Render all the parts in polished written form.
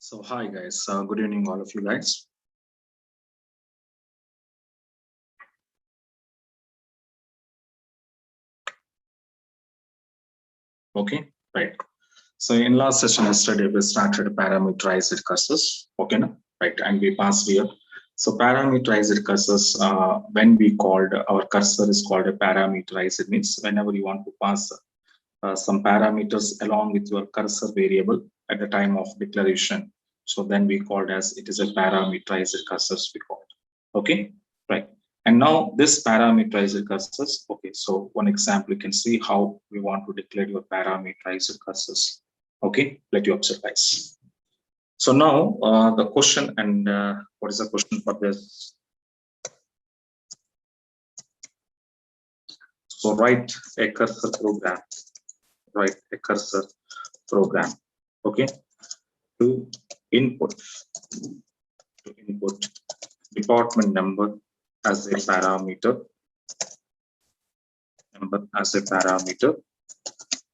So hi guys, good evening all of you guys. Okay, right. So in last session yesterday we started parameterized cursors. Okay, no? Right, and we passed here. So parameterized cursors, when we called our cursor is called a parameterized. It means whenever you want to pass some parameters along with your cursor variable at the time of declaration. So then we called as it is a parameterized cursors we called. Okay, right. And now this parameterized cursors. Okay, so one example you can see how we want to declare your parameterized cursors. Okay, let you observe guys. So now the question and what is the question for this? So write a cursor program. Write a cursor program. Okay, to input department number as a parameter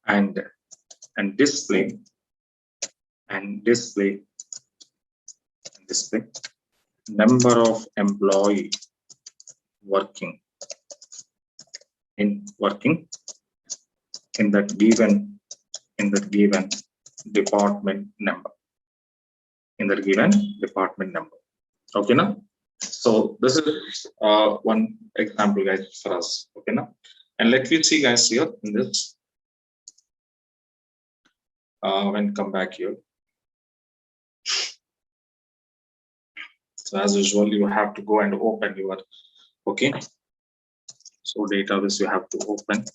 and display number of employee working in that given department number okay now. So this is one example guys for us. Okay now, and let me see guys here in this when come back here. So as usual you have to go and open your okay, so database you have to open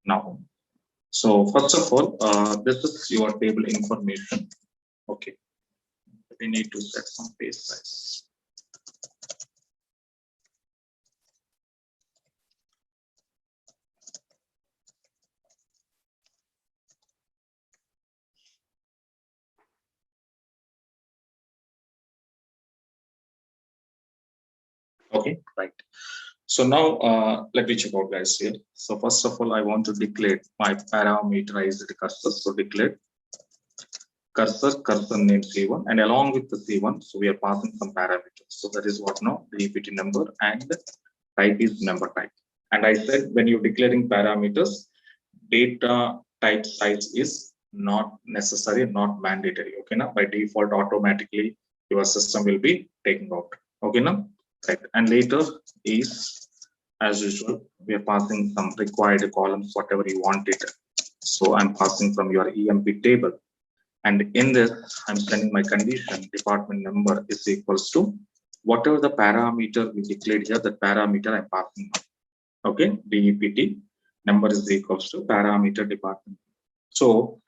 now. So first of all, this is your table information. Okay, we need to set some page size. Okay, right. So now let me check out guys here. So first of all, I want to declare my parameterized cursor. So declare cursor name C1, and along with the C1, so we are passing some parameters. So that is what now the EPT number and type is number type. And I said when you're declaring parameters, data type size is not necessary, not mandatory. Okay, now by default, automatically your system will be taking out. Okay, now right. And later is as usual, we are passing some required columns, whatever you want it. So I'm passing from your EMP table. And in this, I'm sending my condition department number is equals to whatever the parameter we declared here, that parameter I'm passing. Okay, DEPT number is equals to parameter department. So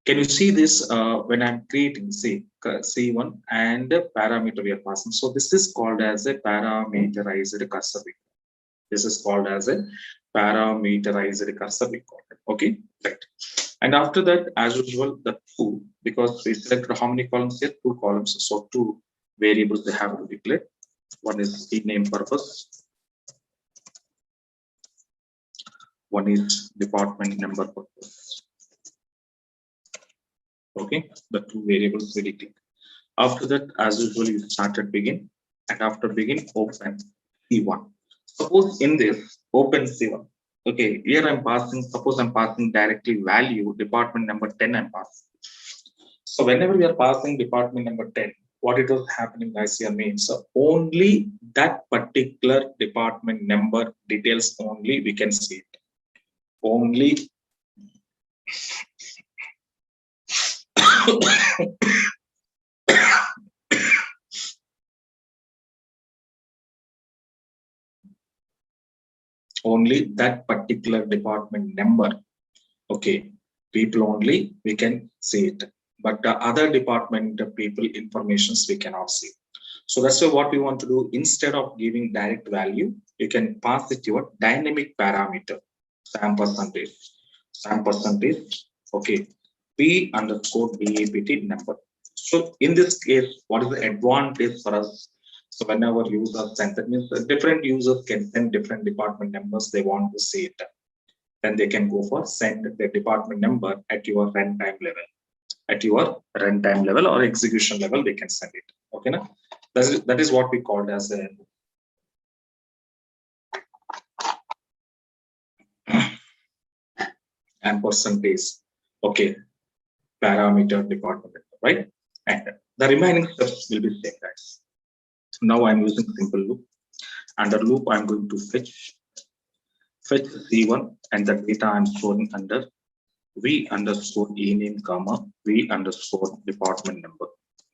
can you see this when I'm creating C1 and the parameter we are passing? So this is called as a parameterized cursor. This is called as a parameterized cursor. Okay, right. And after that, as usual, the two, because we selected how many columns here? 2 columns. So 2 variables they have to declare. One is the name purpose. One is department number purpose. Okay, the 2 variables we declare. After that, as usual, you started begin, and after begin, open C1. Suppose in this open C1. Okay, here I'm passing, suppose I'm passing directly value department number 10 I'm passing. So whenever we are passing department number 10, what it was happening guys here means only that particular department number details only we can see it. Only only that particular department number. Okay, people only we can see it, but the other department people informations we cannot see. So that's why what we want to do, instead of giving direct value, you can pass it your dynamic parameter, SAM percentage. Okay, P underscore DAPT number. So in this case, what is the advantage for us? So whenever users send, that means different users can send different department numbers they want to see it. then they can go for send the department number at your runtime level. At your runtime level or execution level, they can send it. Okay, now that is what we called as a and percentage. Okay, parameter department, right? And the remaining steps will be same, guys. Now I'm using simple loop. Under loop, I'm going to fetch C1 and the data I'm storing under v underscore ename comma v underscore department number.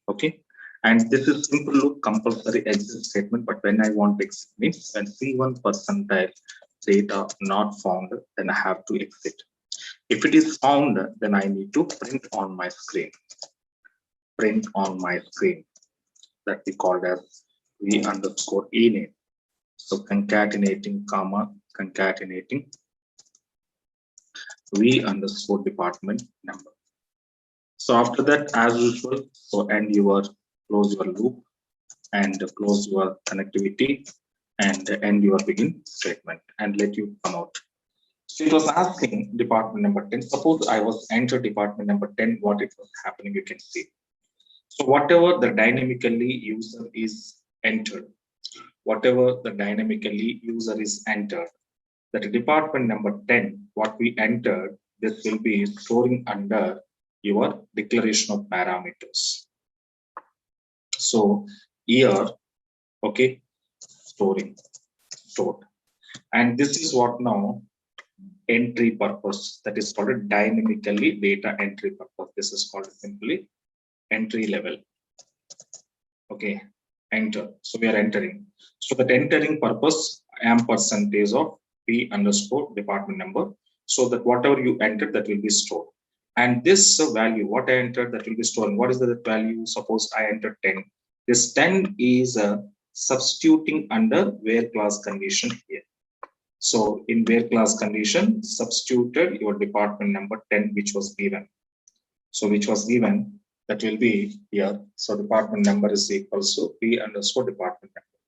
Okay, and this is simple loop compulsory exit statement. But when I want exit means when C1 percentile data not found, then I have to exit. If it is found, then I need to print on my screen. Print on my screen, that we called as v underscore ename. So concatenating comma concatenating v underscore department number. So after that, as usual, so close your loop and close your connectivity and end your begin statement and let you come out. So it was asking department number 10. Suppose I was enter department number 10, what it was happening, you can see. So whatever the dynamically user is entered, whatever the dynamically user is entered, that department number 10, what we entered, this will be storing under your declaration of parameters. So here, okay, stored. And this is what now entry purpose, that is called a dynamically data entry purpose. This is called simply entry level. Okay, enter. So we are entering. So that entering purpose, percentage of p underscore department number, so that whatever you entered, that will be stored. And this value, what I entered, that will be stored. What is the value? Suppose I entered 10. This 10 is substituting under where class condition here. So in where class condition, substituted your department number 10, which was given. So which was given, that will be here. So department number is equals to p underscore department number.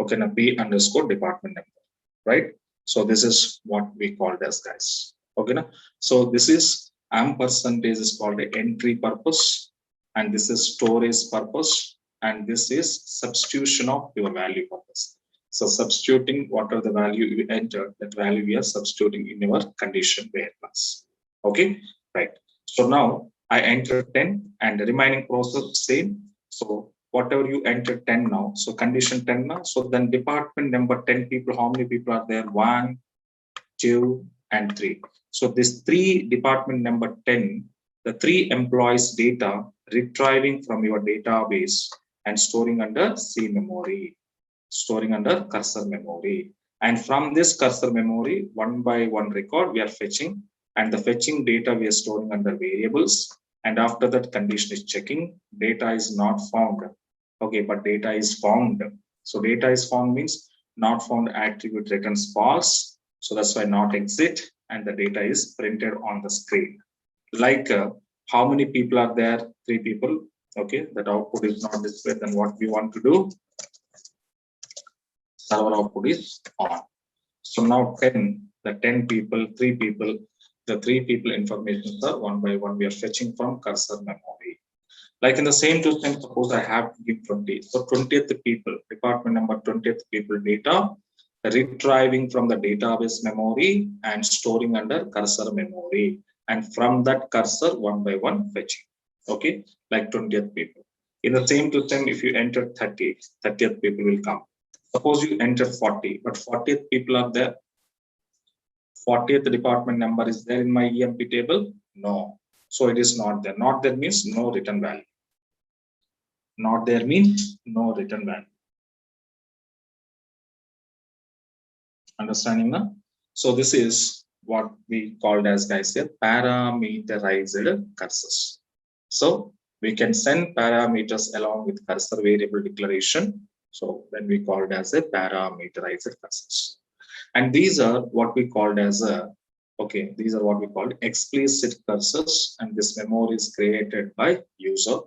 Okay, now p underscore department number, right? So this is what we called as, guys. Okay, now so this is percentage is called a entry purpose, and this is storage purpose, and this is substitution of your value purpose. So substituting whatever the value you enter, that value we are substituting in your condition where class. Okay, right. So now I enter 10 and the remaining process same. So whatever you enter 10 now, so condition 10 now, so then department number 10 people, how many people are there? 1, 2, and 3. So this 3 department number 10, the 3 employees data retrieving from your database and storing under C memory, storing under cursor memory. And from this cursor memory, one by one record we are fetching, and the fetching data we are storing under variables. And after that, condition is checking, data is not found. Okay, but data is found. So data is found means not found attribute returns false. So that's why not exit, and the data is printed on the screen. Like how many people are there? 3 people. Okay, that output is not displayed. Then what we want to do? Server output is on. So now 10, the 10 people, 3 people, the 3 people information are one by one we are fetching from cursor memory. Like in the same to same, suppose I have to give 20. So 20th people, department number 20th people data, retrieving from the database memory and storing under cursor memory. And from that cursor, one by one fetching. Okay, like 20th people. In the same to same, if you enter 30, 30th people will come. Suppose you enter 40, but 40th people are there. 40th department number is there in my EMP table? No. So it is not there. Not there means no return value. Not there means no return value. Understanding now? So this is what we called as, guys, here parameterized cursors. So we can send parameters along with cursor variable declaration. So then we called as a parameterized cursors. And these are what we called as these are what we called explicit cursors, and this memory is created by user.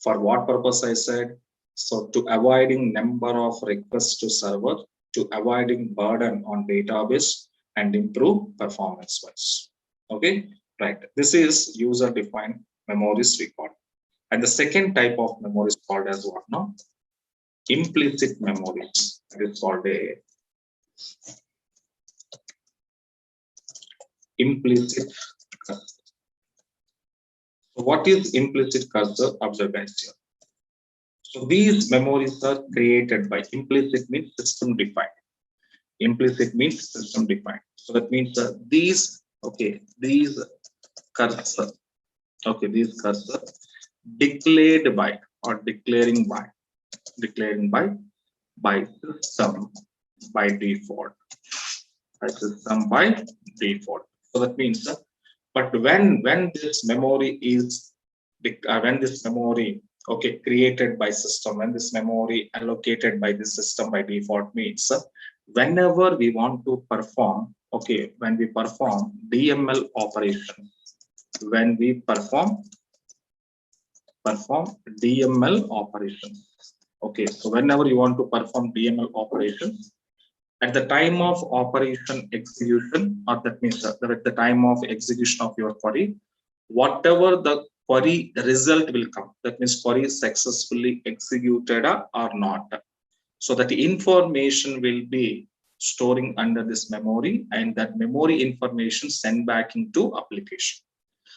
For what purpose I said? So to avoiding number of requests to server, to avoiding burden on database, and improve performance wise. Okay, right. This is user defined memories we call. And the second type of memory is called as what now? Implicit memories. It is called a implicit cursor. So what is implicit cursor? Observe guys here. So these memories are created by implicit means system defined. Implicit means system defined. So that means these cursor, these cursor declared by or declaring by system by default. So that means but when this memory is created by system, when this memory allocated by the system by default means whenever we want to perform when we perform DML operation, when we perform DML operation. So whenever you want to perform DML operations, at the time of operation execution, or that means that at the time of execution of your query, whatever the query result will come, that means query is successfully executed or not. So that the information will be storing under this memory, and that memory information sent back into application.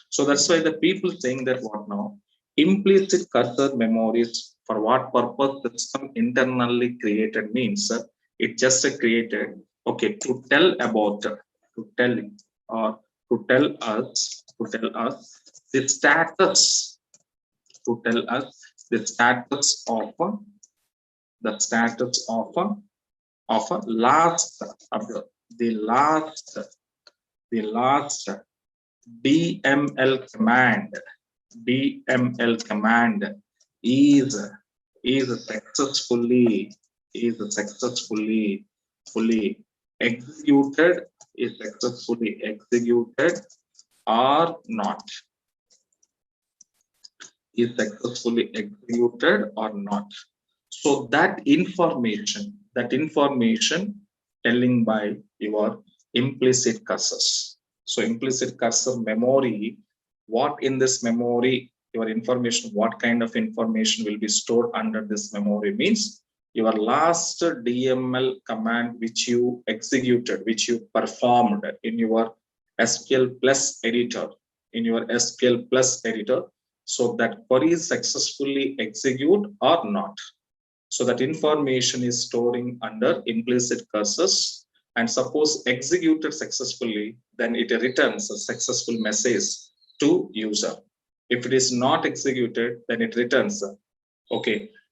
So that's why the people saying that what now? Implicit cursor memories, for what purpose the system internally created means it just created to tell us the status of a last DML command is successfully executed or not, so that information telling by your implicit cursors. So implicit cursor memory, what in this memory, your information, what kind of information will be stored under this memory means your last DML command which you executed, which you performed in your SQL Plus editor, so that query is successfully execute or not. So that information is storing under implicit cursors, and suppose executed successfully, then it returns a successful message to user. If it is not executed, then it returns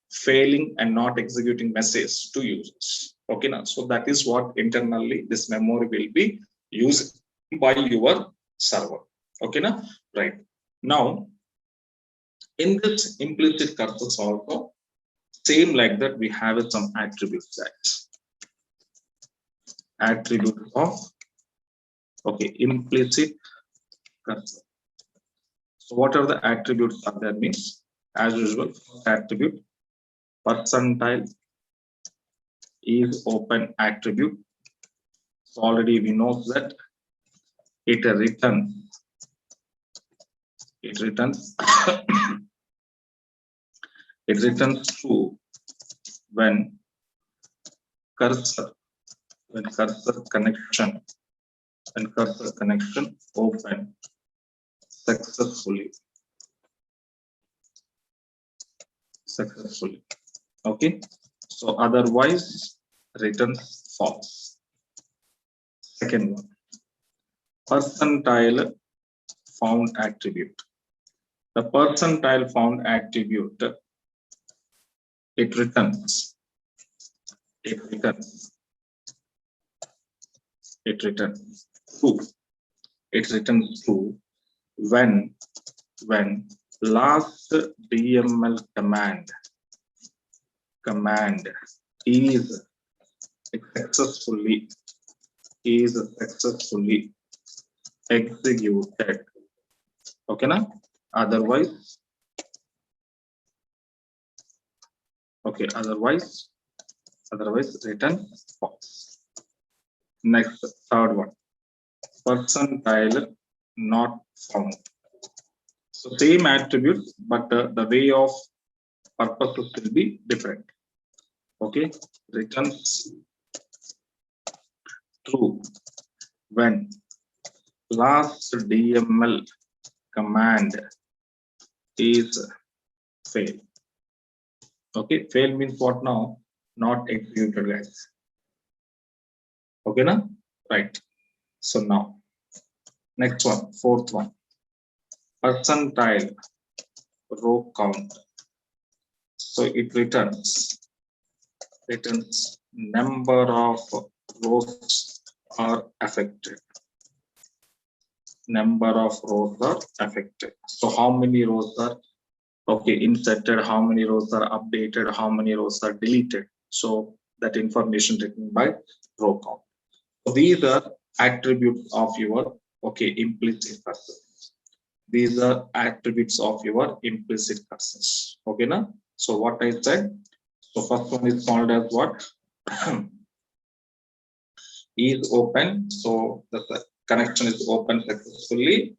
failing and not executing message to users. Now, so that is what internally this memory will be used by your server. Now, right. Now, in this implicit cursors also, same like that, we have some attributes. Attribute of implicit cursor. So what are the attributes are there means? As usual, attribute percentile is open attribute. So already we know that it returns true when cursor connection open successfully. So otherwise returns false. Second one, percentile found attribute. The percentile found attribute, it returns true when last DML command is successfully executed. Now, otherwise return false. Next, third one, percentile not found. So same attribute, but the way of purpose will be different. Okay, returns true when last DML command is fail. Okay, fail means what now? Not executed, guys. Okay, now right. So now next one, fourth one, percentile row count. So it returns number of rows are affected. Number of rows are affected. So how many rows are inserted, how many rows are updated, how many rows are deleted. So that information written by row count. So these are attributes of your implicit cursor. These are attributes of your implicit cursors. Okay, now. So what I said. So first one is called as what? Is open. So the connection is open successfully.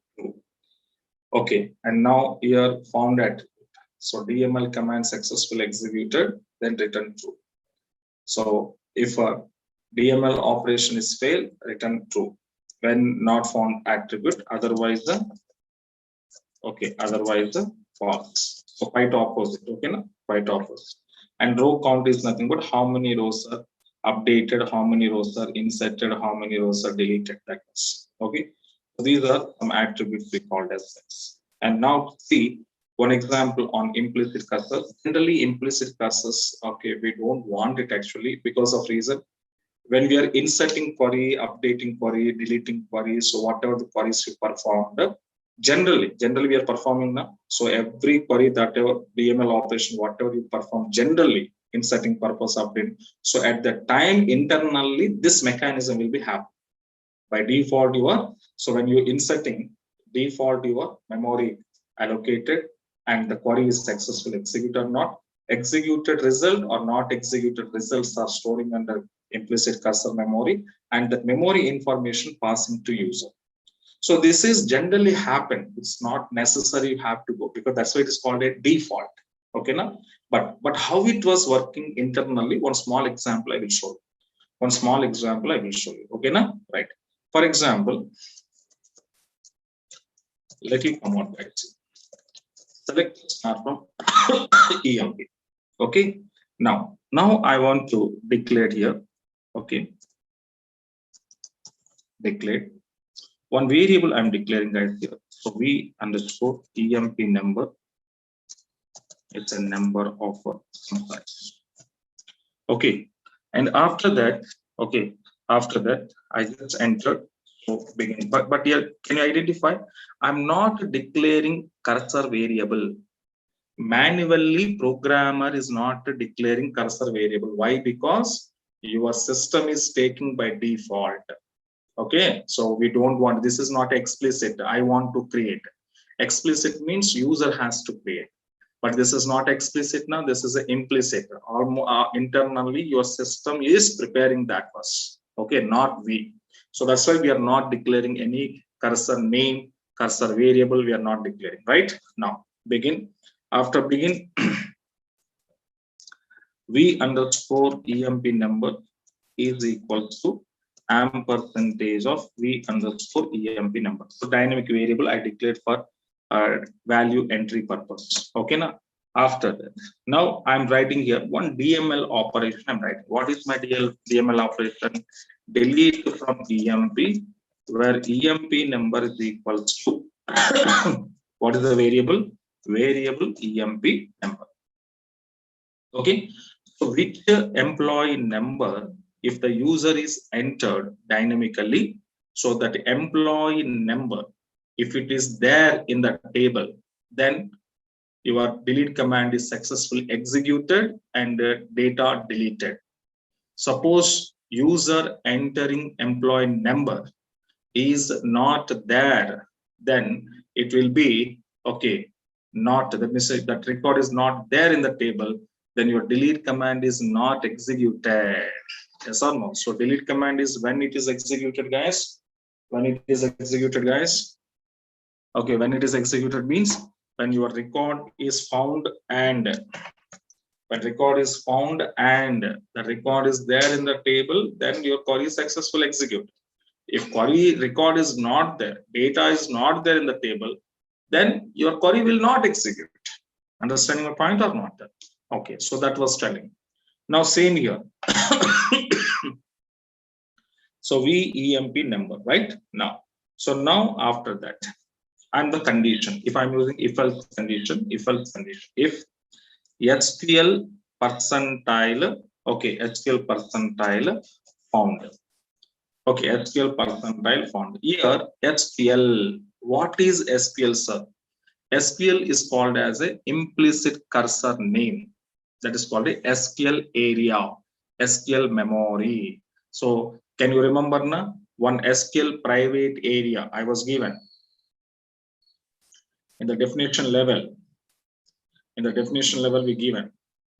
Okay, and now here found attribute. So DML command successfully executed, then return true. So if a DML operation is failed, return true. When not found attribute, otherwise the false. So quite opposite. Okay, now quite opposite. And row count is nothing but how many rows are updated, how many rows are inserted, how many rows are deleted. That is okay. So these are some attributes we called as this. And now see one example on implicit cursors. Generally, implicit cursors, we don't want it actually because of reason. When we are inserting query, updating query, deleting query, so whatever the queries you performed, generally we are performing now. So every query that DML operation, whatever you perform, generally inserting, purpose, update. So at the time internally, this mechanism will be happening. By default, so when you're inserting, default your memory allocated and the query is successfully executed or not. Executed result or not executed results are storing under implicit cursor memory, and that memory information passing to user. So this is generally happen. It's not necessary you have to go, because that's why it is called a default. Okay, now, but how it was working internally, one small example I will show you. Okay, now, right. For example, let you come on back. Select start from EMP. Okay, now I want to declare here. Okay, declare one variable I'm declaring right here. So v underscore EMP number. It's a number of some size. Okay, and after that, I just entered. So begin, but here, can you identify? I'm not declaring cursor variable. Manually, programmer is not declaring cursor variable. Why? Because your system is taking by default. Okay, so we don't want, this is not explicit. I want to create. Explicit means user has to create, but this is not explicit now. This is an implicit. Internally, your system is preparing that first. Okay, not we. So that's why we are not declaring any cursor name, cursor variable. We are not declaring. Right now, begin. After begin, v underscore EMP number is equal to % of v underscore EMP number. So dynamic variable I declared for value entry purpose. Okay, now after that, now I'm writing here one DML operation. I'm writing, what is my DML operation? Delete from EMP, where EMP number is equal to what is the variable? Variable EMP number. Okay, so which employee number, if the user is entered dynamically, so that employee number, if it is there in the table, then your delete command is successfully executed and data deleted. Suppose user entering employee number is not there, then it will be not, that means that record is not there in the table, then your delete command is not executed. Yes or no? So delete command is when it is executed, guys, when it is executed, guys. Okay, when it is executed means when your record is found and when record is found and the record is there in the table, then your query is successfully executed. If query record is not there, data is not there in the table, then your query will not execute. Understanding my point or not? Okay, so that was telling. Now same here. So VEMP number, right? Now, so now after that, and the condition. If I'm using if else condition, if SQL percentile, okay, SQL percentile found. Okay, SQL percentile found. Here, SQL. What is SQL, sir? SQL is called as a implicit cursor name. That is called a SQL area, SQL memory. So can you remember now? One SQL private area I was given in the definition level. In the definition level we given.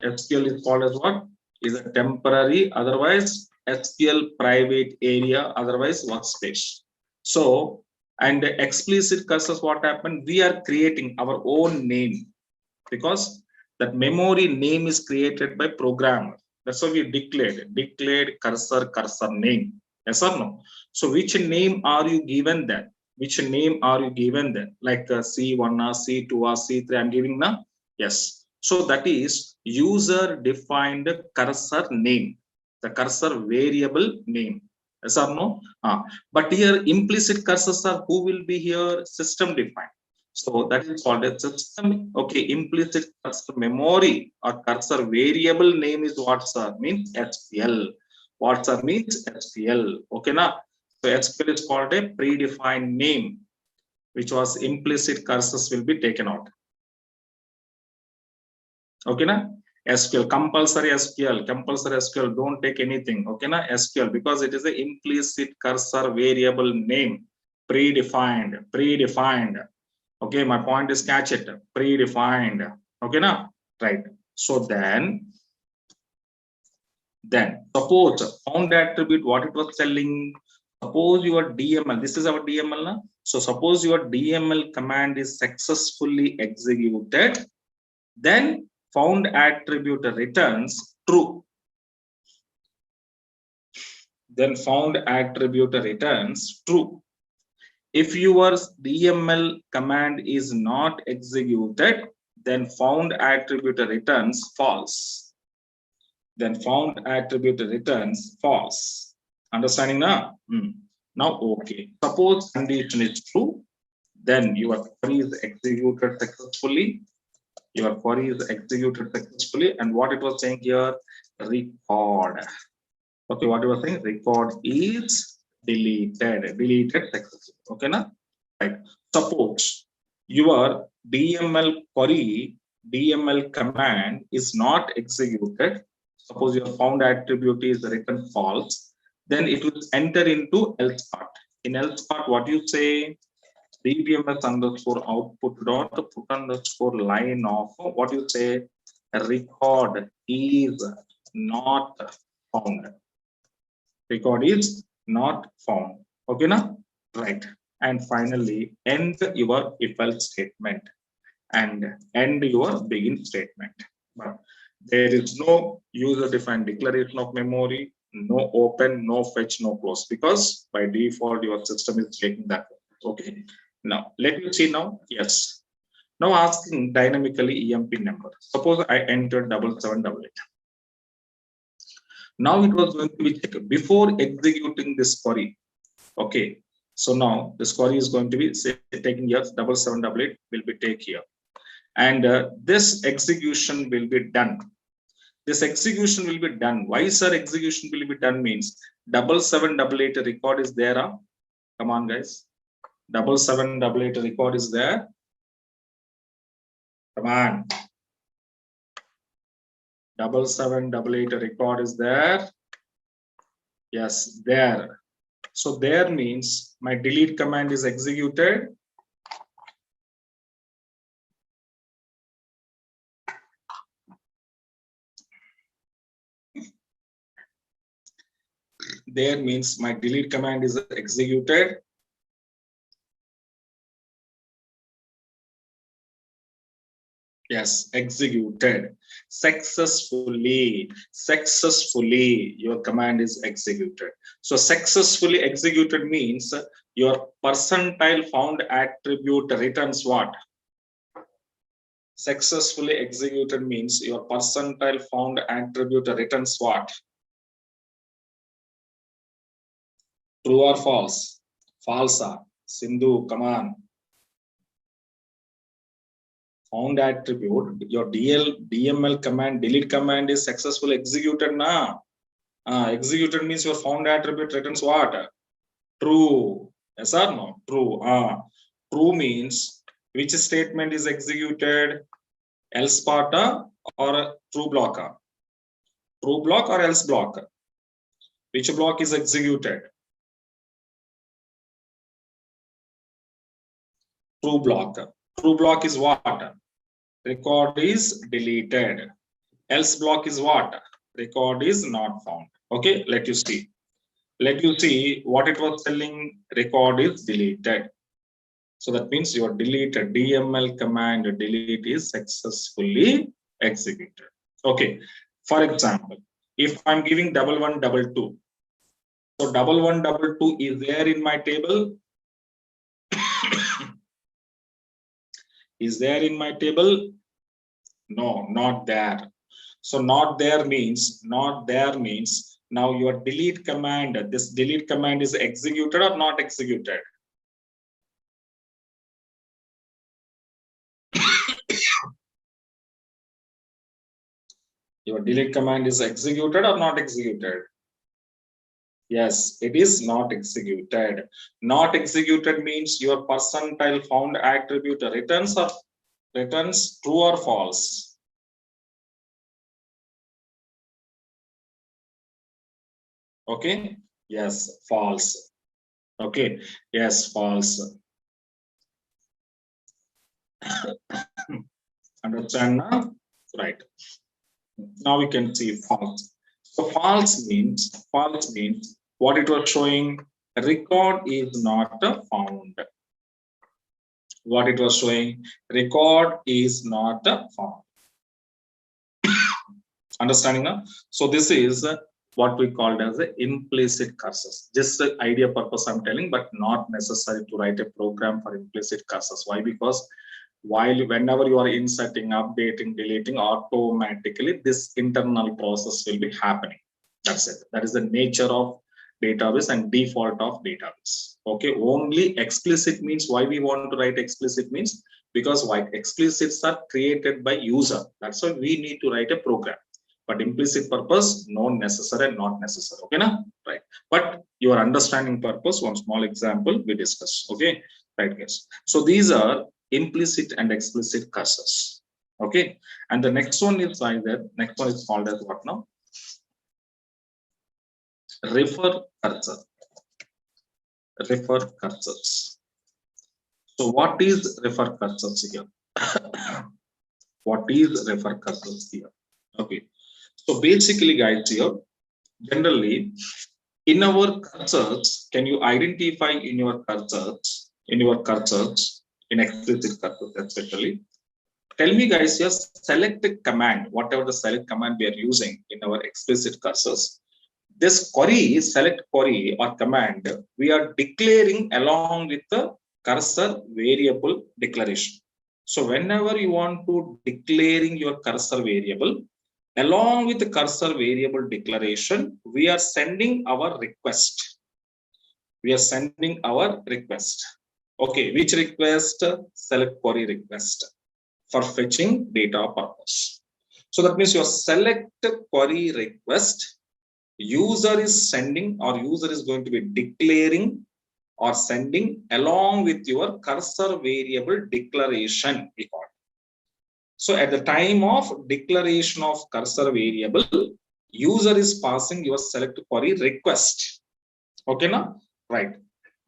SQL is called as what? Is a temporary, otherwise SQL private area, otherwise workspace. So, and the explicit cursors, what happened? We are creating our own name because that memory name is created by programmer. That's why we declared cursor name. Yes or no? So which name are you given then? Which name are you given then? Like C1 or C2 or C3 I'm giving now? Yes. So that is user defined cursor name, the cursor variable name. Yes or no? But here implicit cursors are who will be here? System defined. So that is called a system. Okay, implicit cursor memory or cursor variable name is what, sir? Means SQL. What, sir? Means SQL. Okay, now. So SQL is called a predefined name, which was implicit cursors will be taken out. Okay, na? SQL, compulsory SQL, don't take anything. Okay, na? SQL, because it is a implicit cursor variable name, predefined. Okay, my point is catch it, predefined. Okay, now, right? So then suppose found attribute, what it was telling. Suppose your DML, this is our DML now. So suppose your DML command is successfully executed, then found attribute returns true. Then found attribute returns true. If your DML command is not executed, then found attribute returns false. Then found attribute returns false. Understanding now? Now, okay. Suppose condition is true, then your query is executed successfully. Your query is executed successfully, and what it was saying here, record. Okay, what you were saying, record is deleted successfully. Okay, na? Right. Suppose your DML query, DML command is not executed. Suppose your found attribute is written false, then it will enter into else part. In else part, what you say, dbms underscore output dot put underscore line of what you say, record is not found. Record is not found. Okay, now, right. And finally, end your if else statement and end your begin statement. But there is no user defined declaration of memory, no open, no fetch, no close, because by default your system is taking that. Okay. Now let me see now. Yes. Now asking dynamically EMP number. Suppose I entered 7788. Now it was going to be checked before executing this query. Okay. So now this query is going to be say, taking here 7788 will be take here. And this execution will be done. This execution will be done. Why, sir, execution will be done means 7788 record is there. Come on, guys. 7788 record is there. Come on. 7788 record is there. Yes, there. So there means my delete command is executed. There means my delete command is executed. Yes, executed successfully. Successfully, your command is executed. So successfully executed means your percentile found attribute returns what? Successfully executed means your percentile found attribute returns what? True or false? False. Sindhu, come on. Found attribute, your DML command, delete command is successfully executed now. Executed means your found attribute returns what? True. Yes or no? True. True means which statement is executed? Else part or true block? True block or else block? Which block is executed? True block. True block is what? Record is deleted. Else block is what? Record is not found. Okay, let you see. Let you see what it was telling. Record is deleted. So that means your deleted DML command delete is successfully executed. Okay. For example, if I'm giving 1122, so 1122 is there in my table. Is there in my table? No, not there. So not there means now your delete command, this delete command is executed or not executed? Your delete command is executed or not executed? Yes, it is not executed. Not executed means your percentile found attribute returns true or false. Okay. Yes, false. Okay. Yes, false. Understand now? Right. Now we can see false. So false means what it was showing, record is not found. What it was showing, record is not found. Understanding now? So this is what we called as the implicit cursors. Just the idea purpose I'm telling, but not necessary to write a program for implicit cursors. Why? Because whenever you are inserting, updating, deleting, automatically this internal process will be happening. That's it. That is the nature of database and default of database. Okay, only explicit means, why we want to write explicit means because why explicits are created by user. That's why we need to write a program. But implicit purpose, no necessary and not necessary. Okay, now right. But your understanding purpose, one small example we discussed. Okay, right, guys. So these are implicit and explicit cursors. Okay, and the next one is like that. Next one is called as what now? Refer cursor. Refer cursors. So what is refer cursors here? What is refer cursors here? Okay, so basically, guys, here generally in our cursors, can you identify in your cursors, in explicit cursors especially? Tell me, guys, here select the command, whatever the select command we are using in our explicit cursors. This query, select query or command, we are declaring along with the cursor variable declaration. So whenever you want to declaring your cursor variable, along with the cursor variable declaration, we are sending our request. We are sending our request. Okay, which request? Select query request for fetching data purpose. So that means your select query request, user is sending or user is going to be declaring or sending along with your cursor variable declaration record. So at the time of declaration of cursor variable, user is passing your select query request. Okay, now right.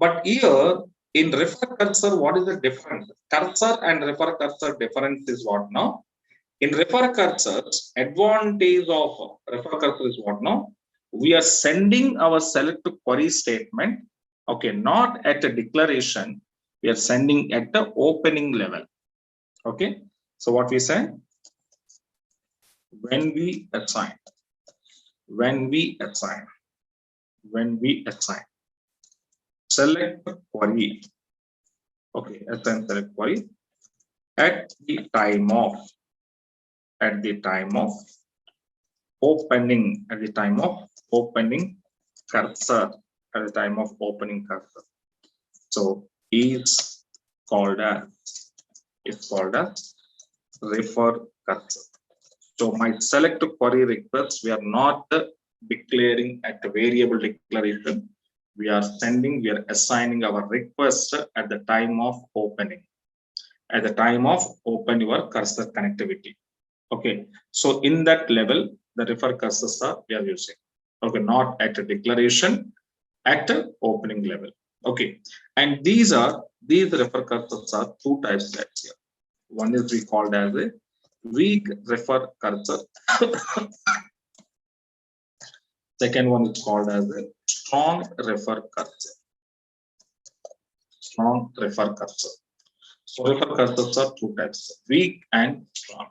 But here in refer cursor, what is the difference? Cursor and refer cursor difference is what now? In refer cursors, advantage of refer cursor is what now? We are sending our select query statement, okay, not at a declaration, we are sending at the opening level. Okay, So what we say? When we assign, select query. Okay, assign select query at the time of opening, cursor, So is called as refer cursor. So my select query request, we are not declaring at the variable declaration. We are assigning our request at the time of opening. At the time of open your cursor connectivity. Okay. So in that level, the refer cursors we are using. Okay, not at a declaration, at the opening level. Okay. And these refer cursors are two types here. One is we called as a weak refer cursor. Second one is called as a strong refer cursor. So refer cursors are two types, weak and strong.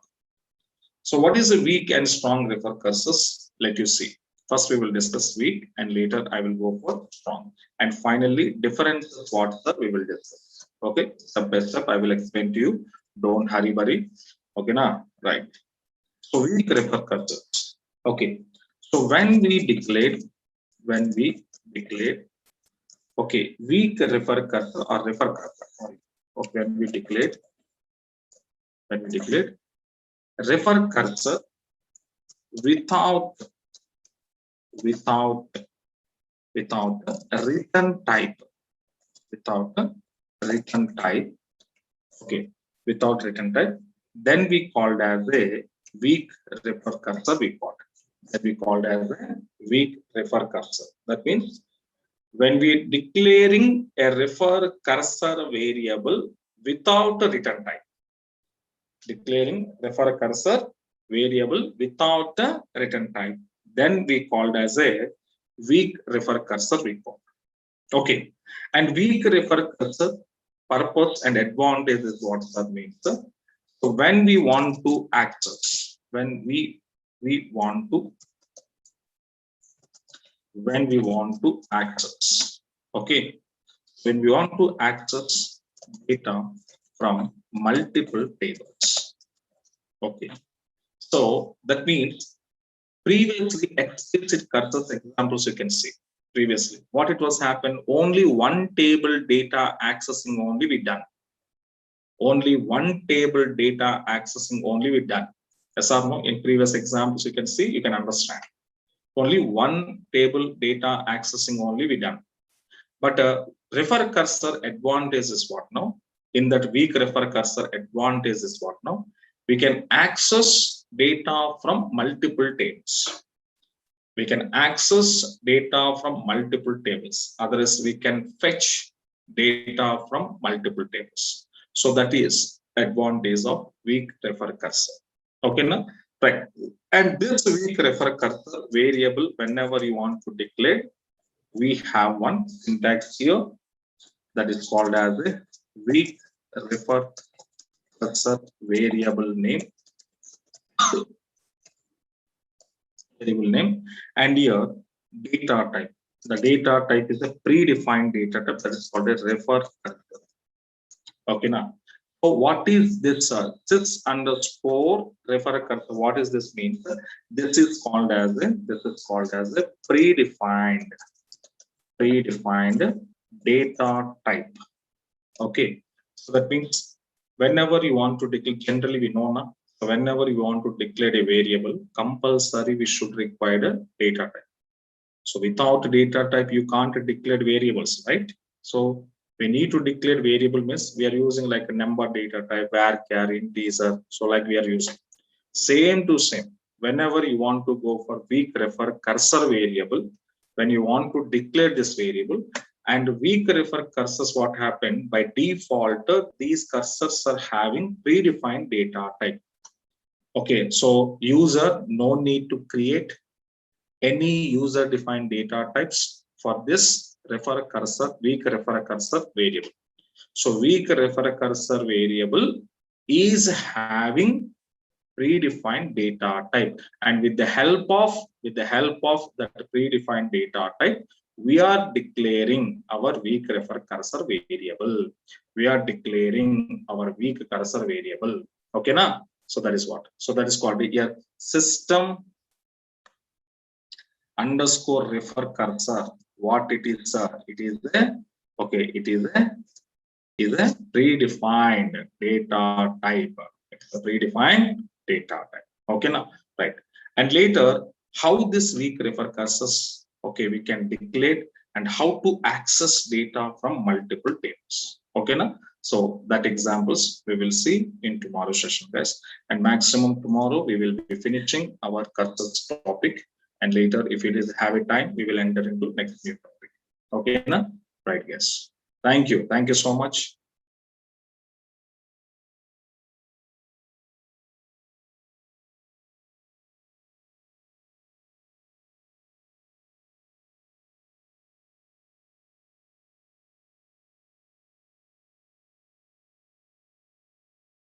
So what is a weak and strong refer cursors? Let you see. First we will discuss weak and later I will go for strong. And finally differences what we will discuss. Okay, step by step I will explain to you. Don't hurry. Okay, now right. So weak refer cursors. Okay. So when we declared, okay, weak refer cursor or refer cursor. Sorry. Okay, when we declared refer cursor without a return type. Okay, without return type, then we called as a weak refer cursor. We called as a weak refer cursor. That means when we declaring a refer cursor variable without a return type. Declaring refer cursor variable without a return type, then we called as a weak refer cursor report. Okay, and weak refer cursor purpose and advantage is what that means. So when we want to access, when we want to access, okay, when we want to access data from multiple tables. Okay, so that means previously explicit cursors examples you can see. Previously, what it was happened, only one table data accessing only we done. Only one table data accessing only we done. Yes or no? In previous examples you can see, you can understand. Only one table data accessing only we done. But refer cursor advantage is what now? In that weak refer cursor advantage is what now? We can access data from multiple tables. We can access data from multiple tables. Otherwise, we can fetch data from multiple tables. So that is advantage of weak refer cursor. Okay, now right. And this weak refer cursor variable, whenever you want to declare, we have one syntax here that is called as a weak refer cursor variable name. And here data type. The data type is a predefined data type that is called a refer cursor. Okay, now. So what is this sys underscore refer cursor? What is this mean? This is called as a predefined data type. Okay, so that means whenever you want to declare, generally we know now. So whenever you want to declare a variable, compulsory we should require a data type. So without data type, you can't declare variables, right? So we need to declare variable means we are using like a number data type, var, integer. So like we are using same to same. Whenever you want to go for weak refer cursor variable, when you want to declare this variable, and weak refer cursors, what happened by default, these cursors are having predefined data type. Okay, so user no need to create any user defined data types for this refer cursor, weak refer cursor variable. So weak refer cursor variable is having predefined data type, and with the help of that predefined data type, we are declaring our weak refer cursor variable. We are declaring our weak cursor variable. Okay, now. So that is what. So that is called here system underscore refer cursor. What it is? It is a okay. It is a predefined data type. It's a predefined data type. Okay, now, right. And later, how this weak refer cursors, okay, we can declare, and how to access data from multiple tables. Okay, now. So that examples we will see in tomorrow's session, guys. And maximum tomorrow we will be finishing our cursors topic. And later, if it is have a time, we will enter into next new topic. Okay, now, right, guys. Thank you. Thank you so much.